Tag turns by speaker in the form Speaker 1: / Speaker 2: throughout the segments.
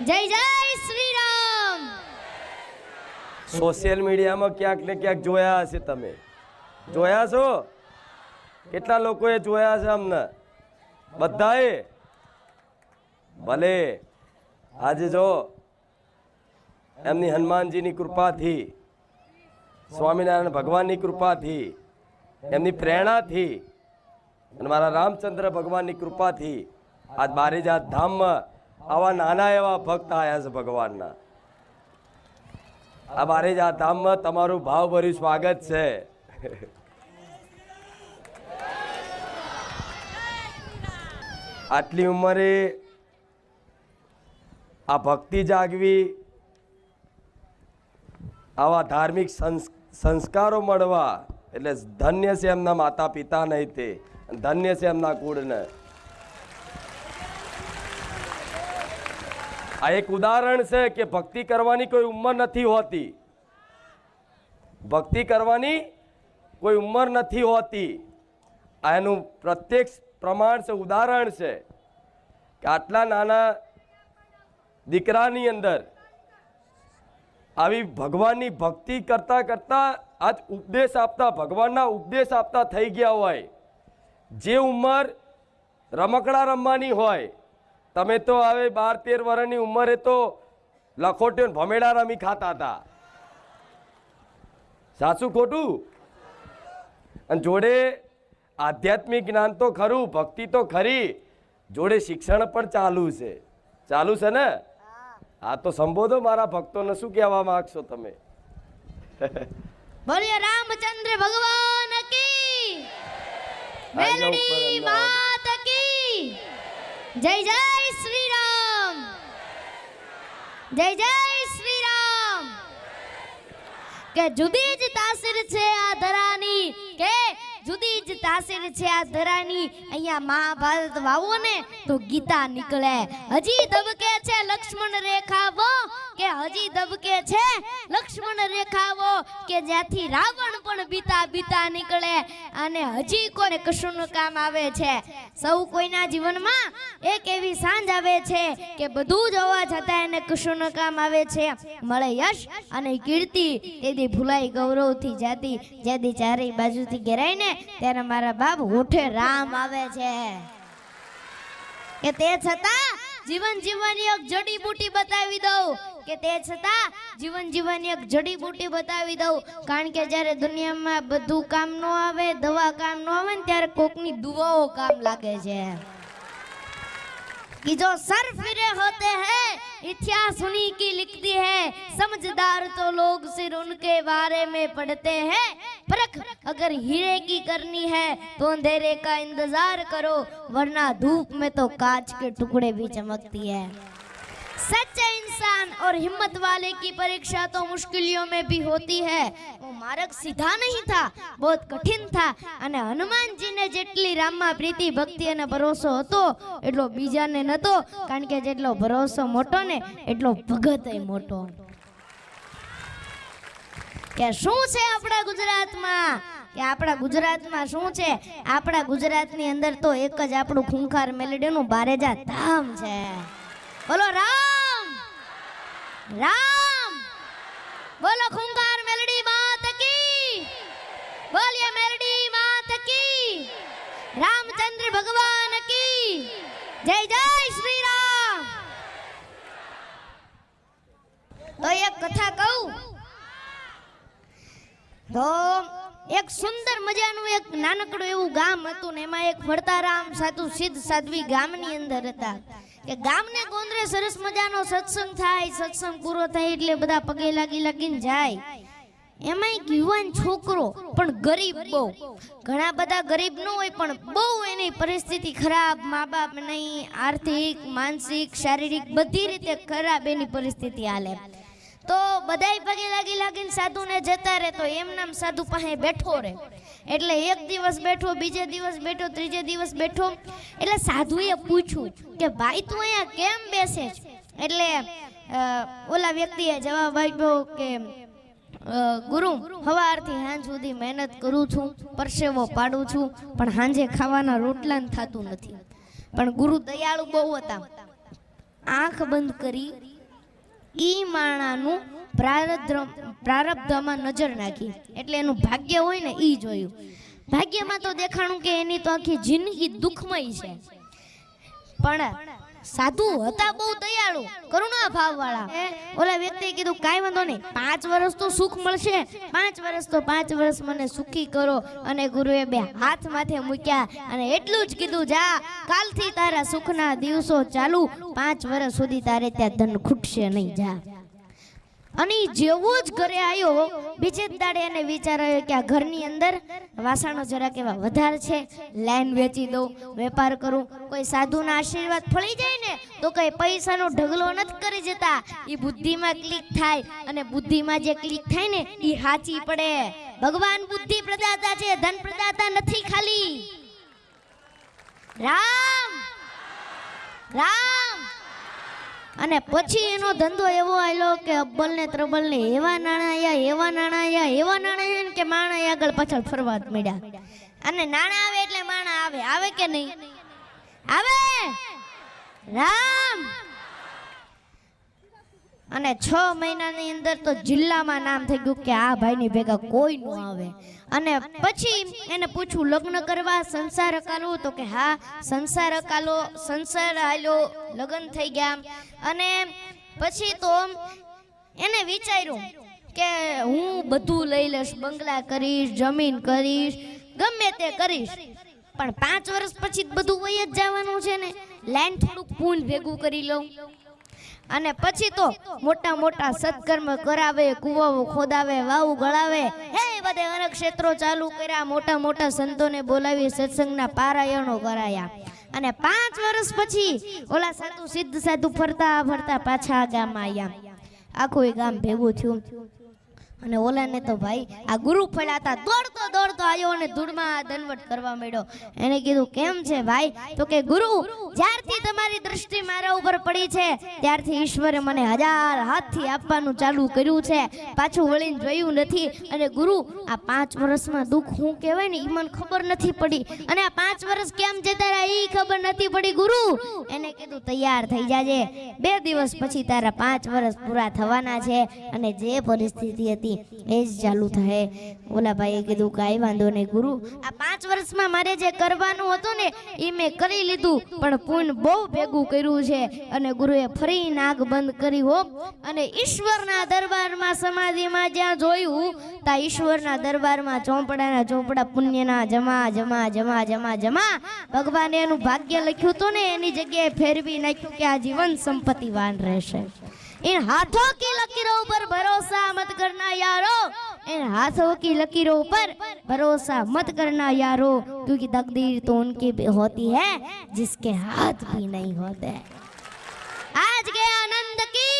Speaker 1: જય જય શ્રી રામ.
Speaker 2: સોશિયલ મીડિયામાં ક્યાંક ને ક્યાંક જોયા હશે, તમે જોયા છો? કેટલા લોકોએ જોયા છે અમને? બધાએ? ભલે આજે જો એમની હનુમાનજીની કૃપાથી, સ્વામિનારાયણ ભગવાનની કૃપાથી, એમની પ્રેરણાથી અને મારા રામચંદ્ર ભગવાનની કૃપાથી આજ બારેજાત ધામમાં આવા નાના એવા ભક્ત આવ્યા છે ભગવાનના. આ બારેજાત ધામમાં તમારું ભાવભર્યું સ્વાગત છે. આટલી ઉંમરે આ ભક્તિ જાગવી, આવા ધાર્મિક સંસ્કારો મળવા એટલે ધન્ય છે એમના માતા પિતા નહીં, તે ધન્ય છે એમના કુળને. આ એક ઉદાહરણ છે કે ભક્તિ કરવાની કોઈ ઉંમર નથી હોતી. ભક્તિ કરવાની કોઈ ઉંમર નથી હોતી. આ એનું પ્રત્યક્ષ પ્રમાણ છે, ઉદાહરણ છે કે આટલા નાના દીકરાની અંદર આવી ભગવાનની ભક્તિ કરતા કરતા આજ ઉપદેશ આપતા, ભગવાનના ઉપદેશ આપતા થઈ ગયા હોય. જે ઉંમર રમકડા રમવાની હોય, તમે તો હવે 12-13 વર્ષની ઉંમરે તો લખોટીઓ ભમેડા રમી ખાતા હતા. સાચું ખોટું? અને જોડે આધ્યાત્મિક જ્ઞાન તો ખરું, ભક્તિ તો ખરી, જોડે શિક્ષણ પણ ચાલુ છે. ચાલુ છે ને? હા, તો સંબોધો મારા ભક્તોને. શું કહેવા માંગશો તમે?
Speaker 1: બોલીએ રામચંદ્ર ભગવાન કી, મેલડી માત કી. જય જય શ્રી રામ. જય જય શ્રી રામ. કે જુદી જ તાસીર છે આ ધરાની, કે જુદી જ તાસીર છે આ ધરાની. અહીંયા મહાભારત વાવો ને તો ગીતા નીકળે. હજી દબકે છે લક્ષ્મણ રેખાવો, કે હજી દબકે છે લક્ષ્મણ રેખાવો, કે જ્યાંથી રાવણ પણ બીતા બીતા નીકળે. અને હજી કોને કશુંનું કામ આવે છે? સૌ કોઈના જીવનમાં એક એવી સાંજ આવે છે કે બધું જ હોવા છતાં એને કશુંનું કામ આવે છે. મળે યશ અને કીર્તિ, તેથી ભૂલાઈ ગૌરવથી જાતિ. જેથી ચારેય બાજુથી ઘેરાય ને ત્યારે મારા બાપ હોઠે રામ આવે છે. કે તે છતાં જીવન જીવવાની એક જડીબુટી બતાવી દઉં, કે તે છતાં જીવન જીવવાની એક જડીબુટી બતાવી દઉં. કારણ કે જ્યારે દુનિયામાં બધું કામ ન આવે, દવા કામ ન આવે ને ત્યારે કોકની દુઆઓ કામ લાગે છે. कि जो सर फिरे होते हैं इतिहास उन्हीं की लिखती है, समझदार तो लोग सिर उनके बारे में पढ़ते हैं. परख अगर हीरे की करनी है तो अंधेरे का इंतजार करो, वरना धूप में तो कांच के टुकड़े भी चमकती है. सच्चे इंसान और हिम्मत वाले की परीक्षा तो मुश्किलों में भी होती है. वो मार्ग सीधा नहीं था, बहुत कठिन था. અને હનુમાનજીને જેટલી રામમાં પ્રીતિ, ભક્તિ અને ભરોસો હતો એટલો બીજાને નહોતો. કારણ કે જેટલો ભરોસો મોટો ને એટલો ભગતય મોટો. કે શું છે આપણા ગુજરાતમાં? કે આપણા ગુજરાતમાં શું છે? આપણા ગુજરાતની અંદર તો એક જ આપણું ખૂંખાર મેલડીનું બારેજાત ધામ છે. બોલો રામ રામ. બોલો ખૂંખાર મેલડી માત કી. બોલીએ મેલડી માત કી. રામચંદ્ર ભગવાન કી. જય જય શ્રી રામ. તો એક કથા કહું તો એક સુંદર મજાનું એક નાનકડું એવું ગામ હતું ને એમાં એક ફરતારામ સાધુ સિદ્ધ સાધ્વી ગામની અંદર હતા. કે ગામને ગોંદરે સરસ મજાનો સત્સંગ થાય. સત્સંગ પૂરો થાય એટલે બધા પગે લાગીને જાય. એમાં એક યુવાન છોકરો, પણ ગરીબ બહુ. ઘણા બધા ગરીબ ન હોય પણ બહુ એની પરિસ્થિતિ ખરાબ, મા બાપ નહીં, આર્થિક, માનસિક, શારીરિક બધી રીતે ખરાબ એની પરિસ્થિતિ હાલે. તો બધાય પગે લાગીને સાધુને જતા રહે. તો એમ નામ સાધુ પાસે બેઠો રહે. એટલે એક દિવસ બેઠો, બીજે દિવસ બેઠો, ત્રીજે દિવસ બેઠો. એટલે સાધુએ પૂછ્યું કે ભાઈ તું અહીંયા કેમ બેસે છે? એટલે ઓલા વ્યક્તિએ જવાબ આપ્યો કે ગુરુ, સવારથી સાંજ સુધી મહેનત કરું છું, પરસેવો પાડું છું, પણ સાંજે ખાવાના રોટલા થતું નથી. પણ ગુરુ દયાળુ બહુ હતા. આંખ બંધ કરી ઈ માણાનું પ્રારબ્ધમાં નજર નાખી, એટલે એનું ભાગ્ય હોય ને ઈ જોયું. ભાગ્યમાં તો દેખાણું કે એની તો આખી જિંદગી દુઃખમય છે, પણ સાધુ હતા બહુ દયાળુ, કરુણા ભાવવાળા. ઓલા વ્યક્તિએ કીધું કાંઈ વાંધો નહીં, 5 વર્ષ તો સુખ મળશે, 5 વર્ષ મને સુખી કરો. અને ગુરુએ 2 હાથ માથે મૂક્યા અને એટલું જ કીધું, જા કાલથી તારા સુખના દિવસો ચાલુ, 5 વર્ષ સુધી તારે ત્યાં ધન ખૂટશે નહીં, જા. અને જેવો જ ઘરે આવ્યો, બીજે જ દાડે એને વિચાર આવ્યો કે આ ઘરની અંદર વાસણો જરાક એવા વધારે છે, લાઈન વેચી દઉં, વેપાર કરું. કોઈ સાધુના આશીર્વાદ ફળી જાય ને તો કઈ પૈસાનો ઢગલો નથી કરી જતા, એ બુદ્ધિમાં ક્લિક થાય, અને બુદ્ધિમાં જે ક્લિક થાય ને એ સાચી પડે. ભગવાન બુદ્ધિ પ્રદાતા છે, ધન પ્રદાતા નથી. ખાલી રામ રામ. અને પછી એનો ધંધો એવો આલ્યો કે અબ્બલ ને ત્રબલ ને એવા નાણાં કે માણા આગળ પાછળ ફરવા જ મળ્યા. અને નાણાં આવે એટલે માણા આવે કે નહીં આવે? રામ. અને 6 મહિનાની અંદર તો જિલ્લામાં નામ થઈ ગયું કે આ ભાઈની ભેગા કોઈ ન આવે. અને પછી એને પૂછ્યું લગ્ન કરવા, સંસાર અકાલો? તો કે હા સંસાર અકાલો, સંસાર આલ્યો, લગ્ન થઈ ગયા. અને પછી તો એને વિચાર્યું કે હું બધું લઈ લઈશ, બંગલા કરીશ, જમીન કરીશ, ગમે તે કરીશ, પણ 5 વર્ષ પછી બધું વહી જ જવાનું છે ને, લાઈન થોડુંક પૂન ભેગું કરી લઉં. અને પછી તો મોટા મોટા સત્કર્મ કરાવે, કુવાઓ ખોદાવે, વાવ ગળાવે, હે બધે અનેક ક્ષેત્રો ચાલુ કર્યા, મોટા મોટા સંતોને બોલાવી સત્સંગના પારાયણો કરાયા. અને 5 વર્ષ પછી ઓલા સાધુ સિદ્ધ સાધુ ફરતા ફરતા પાછા ગામમાં આવ્યા. આખું ગામ ભેગું થયું. અને ઓલાને તો ભાઈ આ ગુરુ પડ્યા હતા, દોડતો આવ્યો અને ધૂળમાં દંડવટ કરવા માંડ્યો. એને કીધું કેમ છે ભાઈ? તો કે ગુરુ, જ્યારથી તમારી દૃષ્ટિ મારા ઉપર પડી છે ત્યારથી ઈશ્વરે મને 1000 હાથથી આપવાનું ચાલુ કર્યું છે, પાછું વળીને જોયું નથી. અને ગુરુ, આ 5 વર્ષમાં દુઃખ શું કહેવાય ને એ મને ખબર નથી પડી, અને આ 5 વર્ષ કેમ જતા રહ્યા એ ખબર નથી પડી. ગુરુ એને કીધું તૈયાર થઈ જાજે, 2 દિવસ પછી તારા 5 વર્ષ પૂરા થવાના છે, અને જે પરિસ્થિતિ હતી એ જ ચાલુ થાય. ઓલા ભાઈએ કીધું કાંઈ વાંધો નહીં ગુરુ, આ 5 વર્ષમાં મારે જે કરવાનું હતું ને એ મેં કરી લીધું, પણ પુણ્ય બહુ ભેગું કર્યું છે. અને ગુરુએ ફરી નાક બંધ કરી હો, અને ઈશ્વરના દરબારમાં સમાધિમાં જ્યાં જોયું ત્યાં ઈશ્વરના દરબારમાં ચોપડા પુણ્યના જમા જમા જમા જમા જમા. ભગવાને એનું ભાગ્ય લખ્યું હતું ને એની જગ્યાએ ફેરવી નાખ્યું કે આ જીવન સંપત્તિવાન રહેશે. इन हाथों की लकीरों पर भरोसा मत करना यारो, इन हाथों की लकीरों पर भरोसा मत करना यारो, क्योंकि तकदीर तो उनकी भी होती है जिसके हाथ भी नहीं होते. आज के आनंद की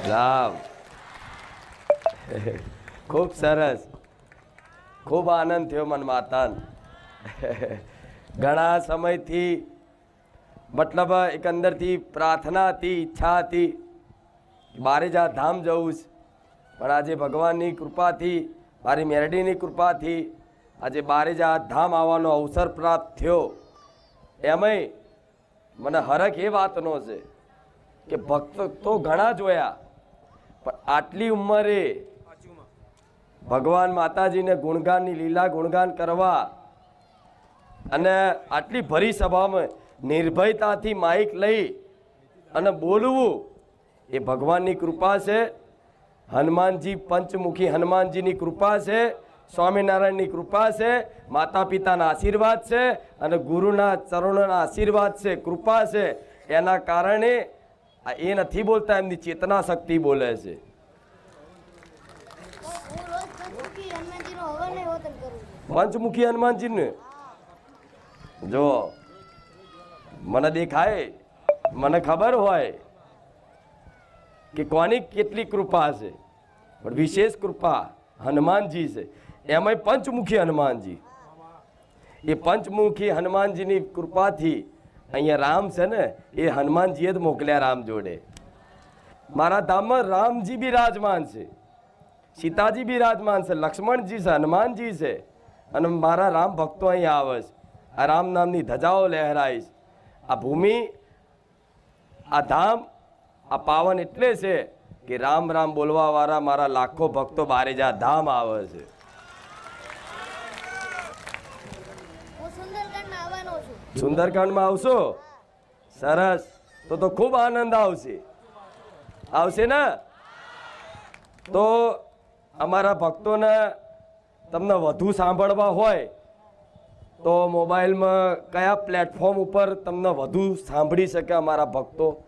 Speaker 2: રામ. ખૂબ સરસ, ખૂબ આનંદ થયો મન માતાન. ઘણા સમયથી મતલબ એક અંદરથી પ્રાર્થના હતી, ઈચ્છા હતી બારેજા ધામ જવું છે, પણ આજે ભગવાનની કૃપાથી, મારી મેરડીની કૃપાથી આજે બારેજા ધામ આવવાનો અવસર પ્રાપ્ત થયો. એમાંય મને હરખ એ વાતનો છે કે ભક્ત તો ઘણા જોયા, પણ આટલી ઉંમરે ભગવાન માતાજીને ગુણગાનની લીલા ગુણગાન કરવા અને આટલી ભરી સભામાં નિર્ભયતાથી માઇક લઈ અને બોલવું એ ભગવાનની કૃપા છે. હનુમાનજી, પંચમુખી હનુમાનજીની કૃપા છે, સ્વામિનારાયણની કૃપા છે, માતા પિતાના આશીર્વાદ છે, અને ગુરુના ચરણોના આશીર્વાદ છે, કૃપા છે. એના કારણે એ નથી બોલતા, એમની ચેતના શક્તિ બોલે છે. પંચમુખી હનુમાનજીને જો મને દેખાય, મને ખબર હોય કે કોની કેટલી કૃપા છે, પણ વિશેષ કૃપા હનુમાનજી છે. એમાંય પંચમુખી હનુમાનજી, એ પંચમુખી હનુમાનજીની કૃપાથી અહીંયા રામ છે ને એ હનુમાનજીએ જ મોકલ્યા રામ જોડે. મારા ધામમાં રામજી બિરાજમાન છે, સીતાજી બિરાજમાન છે, લક્ષ્મણજી છે, હનુમાનજી છે, અને મારા રામ ભક્તો અહીંયા આવે છે. આ રામ નામની ધજાઓ લહેરાઈશ, આ ભૂમિ, આ ધામ, આ પાવન એટલે છે કે રામ રામ બોલવા વાળા મારા લાખો ભક્તો બારેજા ધામ આવે છે.
Speaker 1: હું સુંદરકાંડમાં આવવાનો છું.
Speaker 2: સુંદરકાંડમાં આવશો? સરસ, તો ખૂબ આનંદ આવશે. આવશે ને? તો અમારા ભક્તોને તમને વધુ સાંભળવા હોય તો મોબાઈલમાં કયા પ્લેટફોર્મ ઉપર તમને વધુ સાંભળી શકે અમારા ભક્તો?